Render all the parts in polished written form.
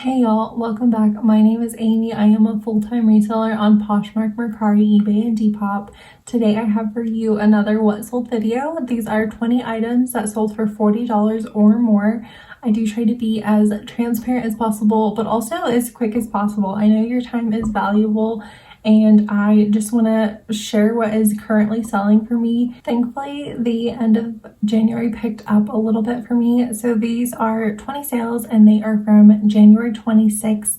Hey y'all, welcome back. My name is Amy. I am a full-time reseller on Poshmark, Mercari, eBay, and Depop. Today I have for you another what sold video. These are 20 items that sold for $40 or more. I do try to be as transparent as possible, but also as quick as possible. I know your time is valuable and I just want to share what is currently selling for me. Thankfully, the end of January picked up a little bit for me. So these are 20 sales and they are from January 26th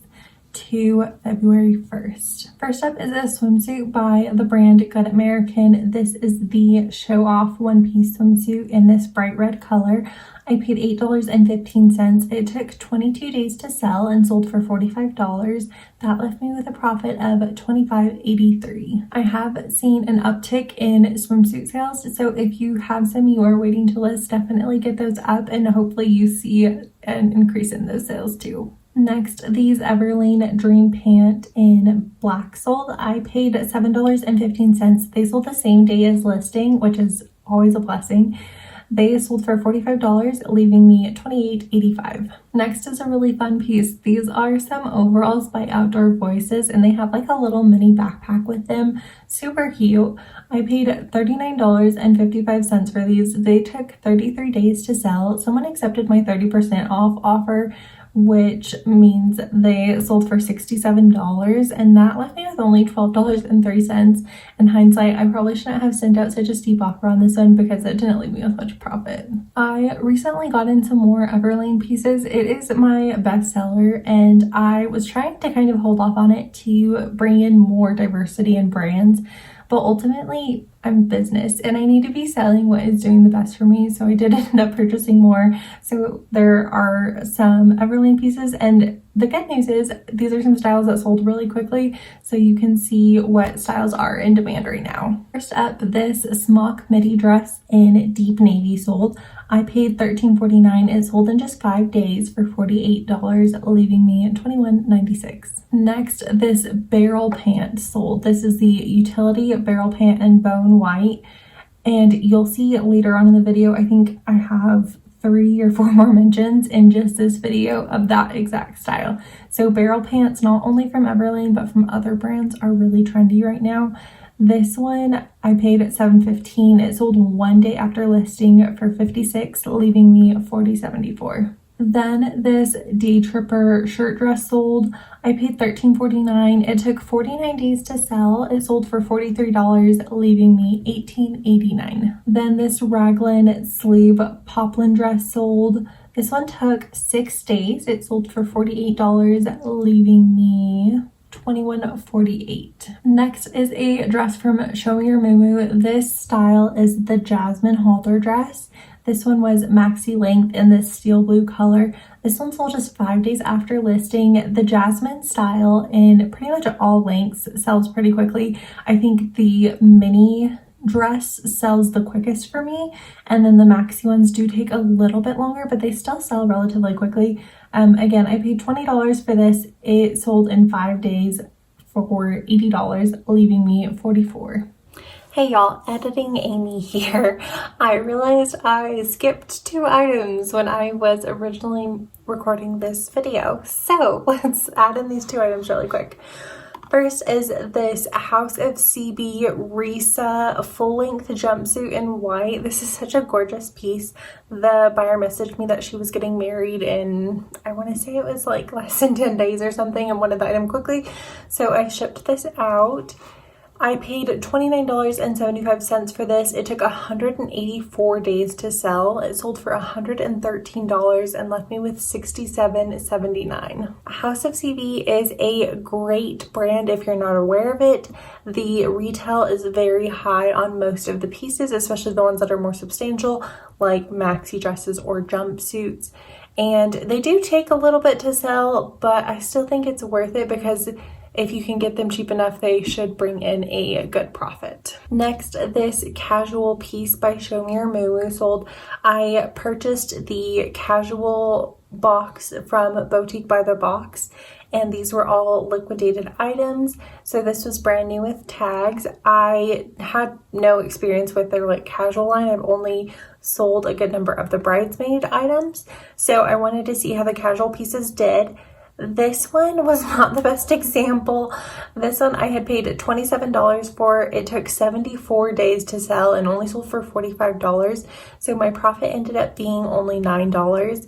to February 1st. First up is a swimsuit by the brand Good American. This is the show off one-piece swimsuit in this bright red color. I paid $8.15. It took 22 days to sell and sold for $45. That left me with a profit of $25.83. I have seen an uptick in swimsuit sales, so if you have some you are waiting to list, definitely get those up and hopefully you see an increase in those sales too. Next, these Everlane Dream Pant in black sold. I paid $7.15. They sold the same day as listing, which is always a blessing. They sold for $45, leaving me $28.85. Next is a really fun piece. These are some overalls by Outdoor Voices, and they have like a little mini backpack with them. Super cute. I paid $39.55 for these. They took 33 days to sell. Someone accepted my 30% off offer, which means they sold for $67, and that left me with only $12.03. In hindsight, I probably shouldn't have sent out such a steep offer on this one because it didn't leave me with much profit. I recently got into more Everlane pieces. It is my bestseller, and I was trying to kind of hold off on it to bring in more diversity in brands, but ultimately I'm business and I need to be selling what is doing the best for me, so I did end up purchasing more. So there are some Everlane pieces, and the good news is these are some styles that sold really quickly, so you can see what styles are in demand right now. First up, this smock midi dress in deep navy sold. I paid $13.49. It sold in just 5 days for $48, leaving me $21.96. Next, this barrel pant sold. This is the utility barrel pant in bone white, and you'll see later on in the video, I think I have 3 or 4 more mentions in just this video of that exact style. So barrel pants, not only from Everlane but from other brands, are really trendy right now. This one I paid at $7.15. It sold 1 day after listing for $56, leaving me $40.74. Then this Day Tripper shirt dress sold. I paid $13.49. It took 49 days to sell. It sold for $43, leaving me $18.89. Then this raglan sleeve poplin dress sold. This one took 6 days. It sold for $48, leaving me $21.48. Next is a dress from Show Me Your Moo. This style is the Jasmine halter dress. This one was maxi length in this steel blue color. This one sold just 5 days after listing. The Jasmine style in pretty much all lengths sells pretty quickly. I think the mini dress sells the quickest for me, and then the maxi ones do take a little bit longer, but they still sell relatively quickly. Again, I paid $20 for this. It sold in 5 days for $80, leaving me $44. Hey y'all, Editing Amy here. I realized I skipped 2 items when I was originally recording this video. So let's add in these 2 items really quick. First is this House of CB Risa full-length jumpsuit in white. This is such a gorgeous piece. The buyer messaged me that she was getting married in, I want to say it was like less than 10 days or something, and wanted the item quickly. So I shipped this out. I paid $29.75 for this. It took 184 days to sell. It sold for $113 and left me with $67.79. House of CB is a great brand if you're not aware of it. The retail is very high on most of the pieces, especially the ones that are more substantial, like maxi dresses or jumpsuits. And they do take a little bit to sell, but I still think it's worth it because if you can get them cheap enough, they should bring in a good profit. Next, this casual piece by Show Me Your Moo sold. I purchased the casual box from Boutique by the Box, and these were all liquidated items. So this was brand new with tags. I had no experience with their casual line. I've only sold a good number of the bridesmaid items. So I wanted to see how the casual pieces did. This one was not the best example. This one I had paid $27 for. It took 74 days to sell and only sold for $45. So my profit ended up being only $9.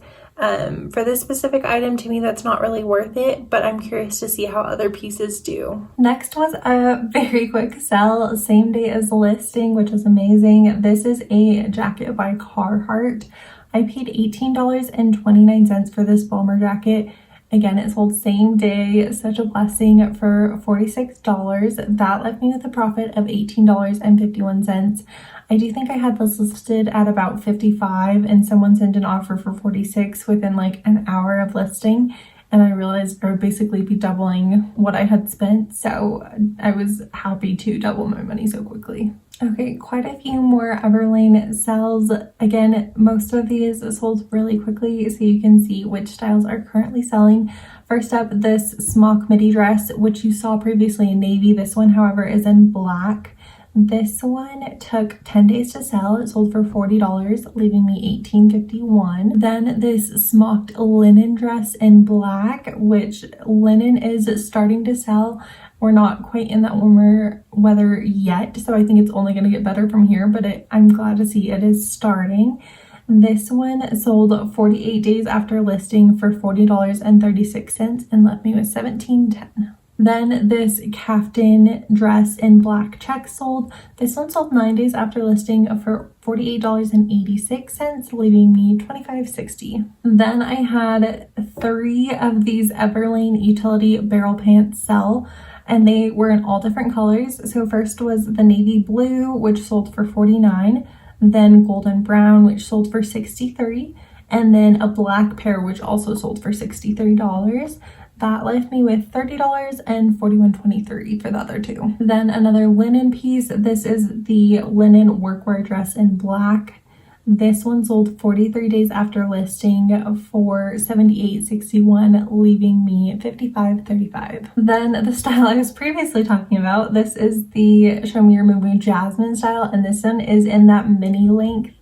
For this specific item, to me, that's not really worth it, but I'm curious to see how other pieces do. Next was a very quick sell, same day as listing, which was amazing. This is a jacket by Carhartt. I paid $18.29 for this bomber jacket. Again, it sold same day, such a blessing, for $46. That left me with a profit of $18.51. I do think I had this listed at about $55 and someone sent an offer for $46 within like an hour of listing. And I realized I would basically be doubling what I had spent. So I was happy to double my money so quickly. Okay, quite a few more Everlane sells. Again, most of these sold really quickly, so you can see which styles are currently selling. First up, this smock midi dress, which you saw previously in navy. This one, however, is in black. This one took 10 days to sell. It sold for $40, leaving me $18.51. Then this smocked linen dress in black, which linen is starting to sell. We're not quite in that warmer weather yet, so I think it's only going to get better from here, but I'm glad to see it is starting. This one sold 48 days after listing for $40.36 and left me with $17.10. Then this caftan dress in black check sold. This one sold 9 days after listing for $48.86, leaving me $25.60. Then I had 3 of these Everlane utility barrel pants sell, and they were in all different colors. So first was the navy blue, which sold for $49, then golden brown, which sold for $63, and then a black pair, which also sold for $63. That left me with $30 and $41.23 for the other 2. Then another linen piece. This is the linen workwear dress in black. This one sold 43 days after listing for $78.61, leaving me $55.35. Then the style I was previously talking about, this is the Show Me Your Moo Jasmine style, and this one is in that mini length.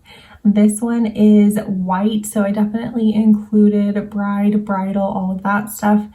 This one is white, so I definitely included bride, bridal, all of that stuff.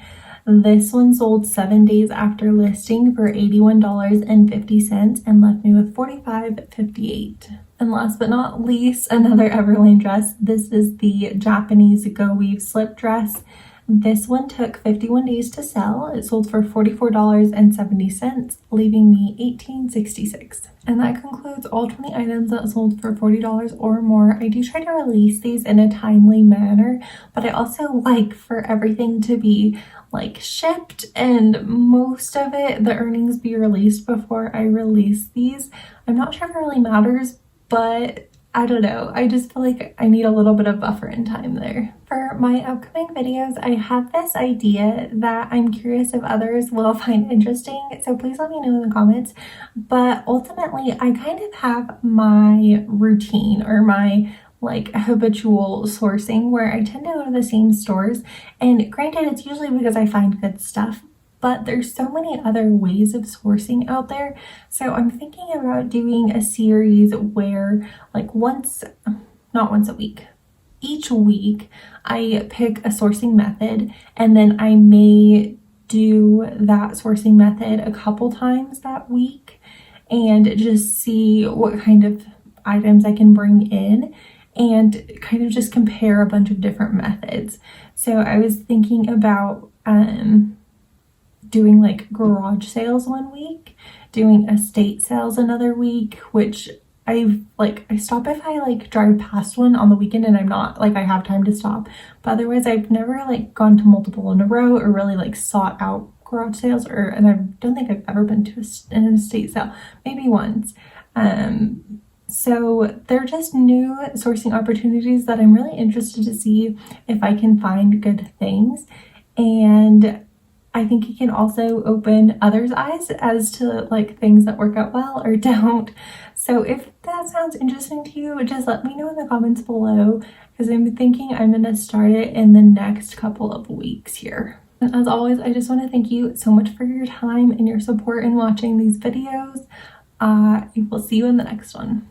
This one sold 7 days after listing for $81.50 and left me with $45.58. And last but not least, another Everlane dress. This is the Japanese Go Weave slip dress. This one took 51 days to sell. It sold for $44.70, leaving me $18.66. And that concludes all 20 items that sold for $40 or more. I do try to release these in a timely manner, but I also like for everything to be like shipped and most of it, the earnings be released before I release these. I'm not sure if it really matters, but I don't know. I just feel like I need a little bit of buffer in time there. For my upcoming videos, I have this idea that I'm curious if others will find interesting, so please let me know in the comments. But ultimately, I kind of have my routine or my like habitual sourcing where I tend to go to the same stores, and granted, it's usually because I find good stuff, but there's so many other ways of sourcing out there. So I'm thinking about doing a series where like not once a week, each week I pick a sourcing method, and then I may do that sourcing method a couple times that week and just see what kind of items I can bring in and kind of just compare a bunch of different methods. So I was thinking about doing like garage sales one week, doing estate sales another week, which I stop if I like drive past one on the weekend and I'm not like I have time to stop. But otherwise I've never like gone to multiple in a row or really like sought out garage sales, and I don't think I've ever been to an estate sale, maybe once. So they're just new sourcing opportunities that I'm really interested to see if I can find good things. And I think it can also open others' eyes as to like things that work out well or don't. So if that sounds interesting to you, just let me know in the comments below, because I'm thinking I'm going to start it in the next couple of weeks here. And as always, I just want to thank you so much for your time and your support in watching these videos. I will see you in the next one.